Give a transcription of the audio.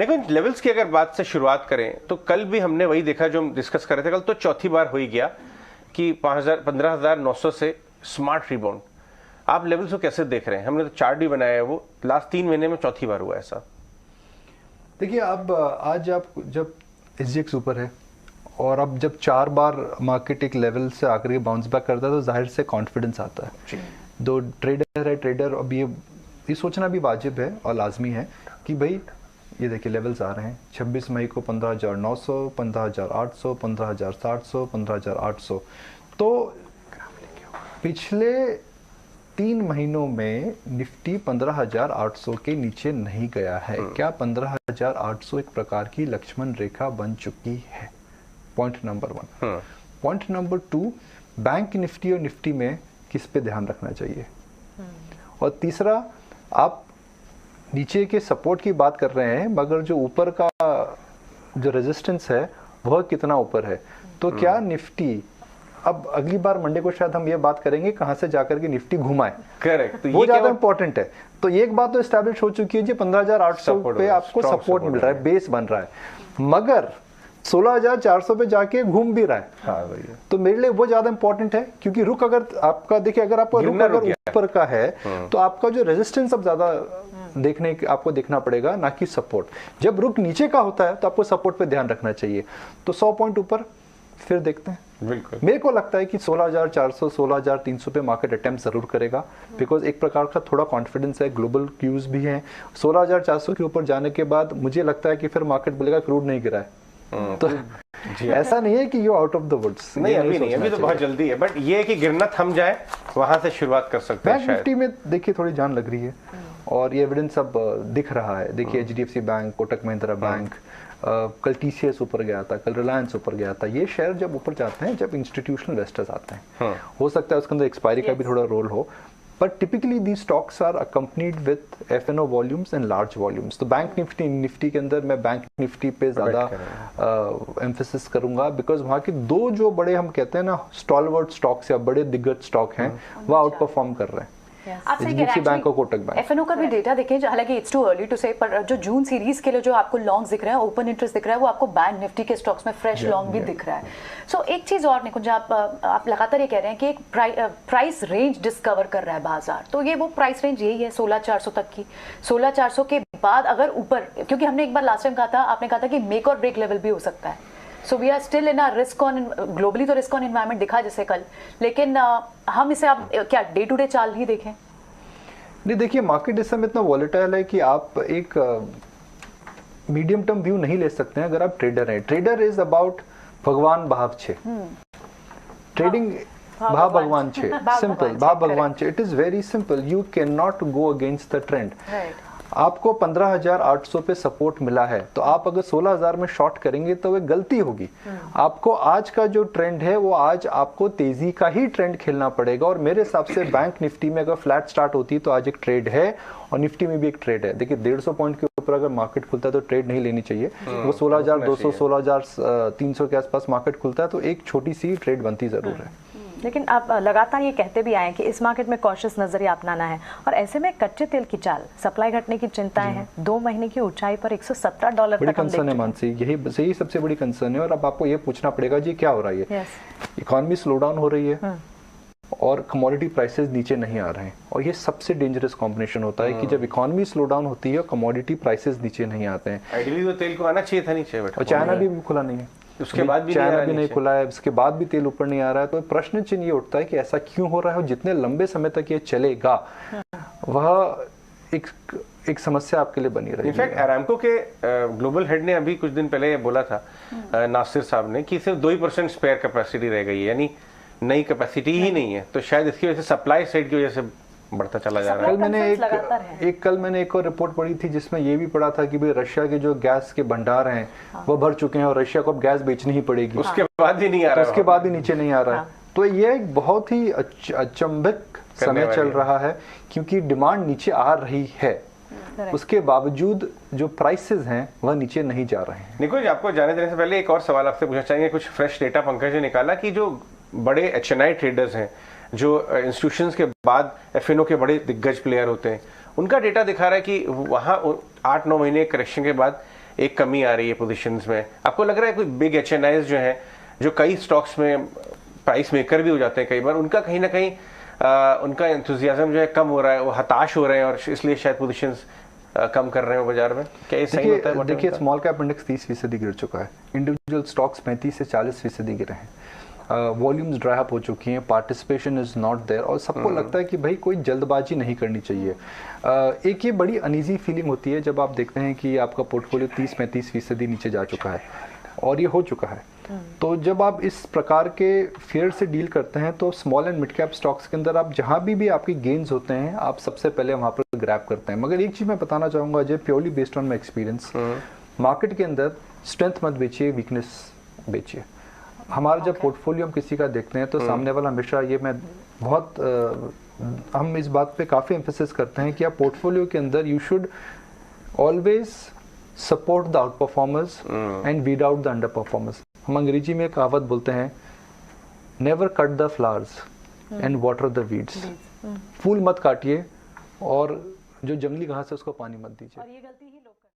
लेकिन लेवल्स की अगर बात से शुरुआत करें तो कल भी हमने वही देखा जो हम डिस्कस कर रहे थे। कल तो चौथी बार हो ही गया कि 15,900 से स्मार्ट रिबाउंड। आप लेवल्स को कैसे देख रहे हैं? हमने तो चार्ट भी बनाया है, वो लास्ट 3 महीने में चौथी बार हुआ ऐसा। देखिए, अब आज आप जब SGX ऊपर है और अब जब 4 बार मार्केट एक लेवल से आकर के बाउंस बैक करता है तो जाहिर से कॉन्फिडेंस आता है। दो ट्रेडर है, ट्रेडर अब ये सोचना भी वाजिब है और लाजमी है कि भाई ये देखिए लेवल्स आ रहे हैं 26 मई को 15,900, 15,800, 15,700, 15,800। तो पिछले 3 महीनों में निफ्टी 15,800 के नीचे नहीं गया है। क्या 15,800 एक प्रकार की लक्ष्मण रेखा बन चुकी है? Point number 1। Point number 2, bank Nifty और निफ्टी में किस पे ध्यान रखना चाहिए? और तीसरा, आप नीचे के सपोर्ट की बात कर रहे हैं मगर जो ऊपर का जो रेजिस्टेंस है वह कितना ऊपर है? तो क्या निफ्टी, अब अगली बार मंडे को शायद हम ये बात करेंगे कहां से जाकर के निफ्टी घुमाए। करेक्ट, तो वो ज्यादा इंपॉर्टेंट है। तो एक बात तो एस्टैब्लिश हो चुकी है जी, 15,800 पे आपको सपोर्ट मिल रहा है, बेस बन रहा है, मगर 16,400 पे जाके घूम भी रहा है। हाँ भैया, तो मेरे लिए वो ज्यादा इंपॉर्टेंट है क्योंकि रुक अगर आपका देखिए, अगर आपका रुक अगर ऊपर का है तो आपका जो रेजिस्टेंस अब ज्यादा आपको देखना पड़ेगा, ना कि सपोर्ट। जब रुक नीचे का होता है तो आपको सपोर्ट पे ध्यान रखना चाहिए। तो 100 पॉइंट ऊपर फिर देखते हैं। बिल्कुल, मेरे को लगता है कि 16,400, 16,300 पे मार्केट अटेम्प्ट जरूर करेगा, बिकॉज एक प्रकार का थोड़ा कॉन्फिडेंस है, ग्लोबल क्यूज भी है। 16,400 के ऊपर जाने के बाद मुझे लगता है कि फिर मार्केट बोलेगा क्रूड नहीं गिरा है। तो ऐसा नहीं है कि you out of the woods, नहीं अभी नहीं, अभी तो बहुत जल्दी है, बट ये है कि गिरना थम जाए वहां से शुरुआत कर सकते हैं। बैंक निफ्टी में देखिए थोड़ी जान लग रही है और ये एविडेंस अब दिख रहा है। देखिए HDFC bank, Kotak Mahindra bank, कल TCS ऊपर गया था, कल रिलायंस ऊपर गया था। ये शेयर जब ऊपर जाते हैं, जब इंस्टीट्यूशनल इन्वेस्टर्स आते हैं, हो सकता है उसके अंदर एक्सपायरी का भी थोड़ा रोल हो, but typically these stocks are accompanied with F&O volumes and large volumes। तो बैंक निफ्टी के अंदर मैं बैंक निफ्टी पे ज्यादा एम्फेसिस करूंगा, बिकॉज वहाँ के दो जो बड़े हम कहते हैं ना स्टॉलवर्ड स्टॉक्स या बड़े दिग्गज स्टॉक हैं वो आउट परफॉर्म कर रहे हैं। HDFC बैंक और कोटक बैंक। F&O का भी डेटा देखें, हालांकि इट्स टू अर्ली टू से, पर जो जून सीरीज के लिए जो आपको लॉन्ग्स दिख रहे हैं, ओपन इंटरेस्ट दिख रहा है, वो आपको बैंक निफ्टी के स्टॉक्स में फ्रेश लॉन्ग भी दिख रहा है। सो एक चीज और निकुंज, आप लगातार ये कह रहे हैं कि एक प्राइस रेंज डिस्कवर कर रहा है बाजार, तो ये वो प्राइस रेंज यही है 16,400 तक की। 16,400 के बाद अगर ऊपर, क्योंकि हमने एक बार लास्ट टाइम कहा था, आपने कहा था कि मेक और ब्रेक लेवल भी हो सकता है। So we are still in a risk on, globally तो रिस्क ऑन एनवायरमेंट दिखा जैसे कल, लेकिन हम इसे आप क्या डे टू डे चाल ही देखें? नहीं, देखिए मार्केट इस समय इतना वॉलेटाइल है कि आप एक मीडियम टर्म व्यू नहीं ले सकते हैं अगर आप ट्रेडर हैं। ट्रेडर इज अबाउट भगवान भाव छे, ट्रेडिंग भाव भगवान छे, सिंपल भाव भगवान छे। It is very simple, you can not go against the trend. आपको 15,800 पे सपोर्ट मिला है, तो आप अगर 16,000 में शॉर्ट करेंगे तो वह गलती होगी। आपको आज का जो ट्रेंड है वो आज आपको तेजी का ही ट्रेंड खेलना पड़ेगा। और मेरे हिसाब से बैंक निफ्टी में अगर फ्लैट स्टार्ट होती है तो आज एक ट्रेड है और निफ्टी में भी एक ट्रेड है। देखिए 150 पॉइंट के ऊपर अगर मार्केट खुलता है तो ट्रेड नहीं लेनी चाहिए। वो 16,200, 16,300 के आसपास मार्केट खुलता है तो एक छोटी सी ट्रेड बनती जरूर है। लेकिन आप लगातार ये कहते भी आए कि इस मार्केट में कॉशियस नजरिया अपनाना है, और ऐसे में कच्चे तेल की चाल, सप्लाई घटने की चिंताएं हैं। 2 महीने की ऊंचाई पर $117 बड़ी कंसर्न है मानसी, यही सबसे बड़ी कंसर्न है। और अब आपको ये पूछना पड़ेगा जी क्या हो रहा है। इकोनॉमी स्लो डाउन हो रही है और कमोडिटी प्राइसेस नीचे नहीं आ रहे हैं, और ये सबसे डेंजरस कॉम्बिनेशन होता है कि जब इकोनॉमी स्लो डाउन होती है और कमोडिटी प्राइसेस नीचे नहीं आते हैं। आइडियली तो तेल को आना चाहिए था नीचे, और चाइना भी खुला नहीं है, उसके बाद भी चाइना भी नहीं खुला है, उसके बाद भी तेल ऊपर नहीं आ रहा है। तो प्रश्न चिन्ह ये उठता है कि ऐसा क्यों हो रहा है, और जितने लंबे समय तक ये चलेगा वह एक समस्या आपके लिए बनी रहेगी। इनफैक्ट अरामको के ग्लोबल हेड ने अभी कुछ दिन पहले बोला था, नासिर साहब ने, कि सिर्फ 2% स्पेयर कैपेसिटी रह गई है, यानी नई कैपेसिटी ही नहीं है। तो शायद इसकी वजह से सप्लाई साइड की वजह से बढ़ता चला जा रहा है। कल मैंने एक और रिपोर्ट पढ़ी थी जिसमें ये भी पढ़ा था कि भाई रशिया के जो गैस के भंडार हैं वो भर चुके हैं और रशिया को अब गैस बेचनी ही पड़ेगी। उसके बाद भी नहीं आ रहा है, उसके बाद भी नीचे नहीं आ रहा है। तो ये एक बहुत ही अचंभित समय चल रहा है क्योंकि डिमांड नीचे आ रही है, उसके बावजूद जो प्राइसेस हैं वह नीचे नहीं जा रहे हैं। निकुंज, आपको जाने देने से पहले एक और सवाल आपसे पूछना चाहेंगे। कुछ फ्रेश डेटा पंकज ने निकाला कि जो बड़े HNI ट्रेडर्स हैं, जो इंस्टीट्यूशंस के बाद F&O के बड़े दिग्गज प्लेयर होते हैं, उनका डेटा दिखा रहा है कि वहाँ 8-9 महीने करेक्शन के बाद एक कमी आ रही है पोजीशंस में, आपको लग रहा है कोई बिग HNIs जो हैं, जो कई स्टॉक्स में प्राइस मेकर भी हो जाते हैं कई बार, उनका कहीं ना कहीं उनका एंथुजियाज्म जो है कम हो रहा है, वो हताश हो रहे हैं और इसलिए शायद पोजीशंस कम कर रहे हैं बाजार में, क्या ये सही होता है? देखिए स्मॉल कैप इंडेक्स 30% गिर चुका है, इंडिविजुअल स्टॉक्स 35 से 40% गिरे हैं, वॉल्यूम्स ड्राई अप हो चुकी हैं, पार्टिसिपेशन इज नॉट देयर, और सबको लगता है कि भाई कोई जल्दबाजी नहीं करनी चाहिए। एक ये बड़ी अनईजी फीलिंग होती है जब आप देखते हैं कि आपका पोर्टफोलियो 30-35% नीचे जा चुका है, और ये हो चुका है। तो जब आप इस प्रकार के फेयर से डील करते हैं तो small and mid cap stocks के अंदर आप जहां भी आपके गेन्स होते हैं आप सबसे पहले वहां पर ग्रैब करते हैं। मगर एक चीज मैं बताना चाहूंगा जो purely based on my experience, market के अंदर स्ट्रेंथ मत बेचिए, वीकनेस बेचिए। हमारा जब पोर्टफोलियो हम किसी का देखते हैं तो सामने वाला हमेशा, ये मैं बहुत हम इस बात पे काफ़ी एम्फेसिस करते हैं कि आप पोर्टफोलियो के अंदर you should always support the outperformers and weed out the underperformers. हम अंग्रेजी में कहावत बोलते हैं, never cut the flowers and water the weeds. फूल मत काटिए और जो जंगली घास है उसको पानी मत दीजिए।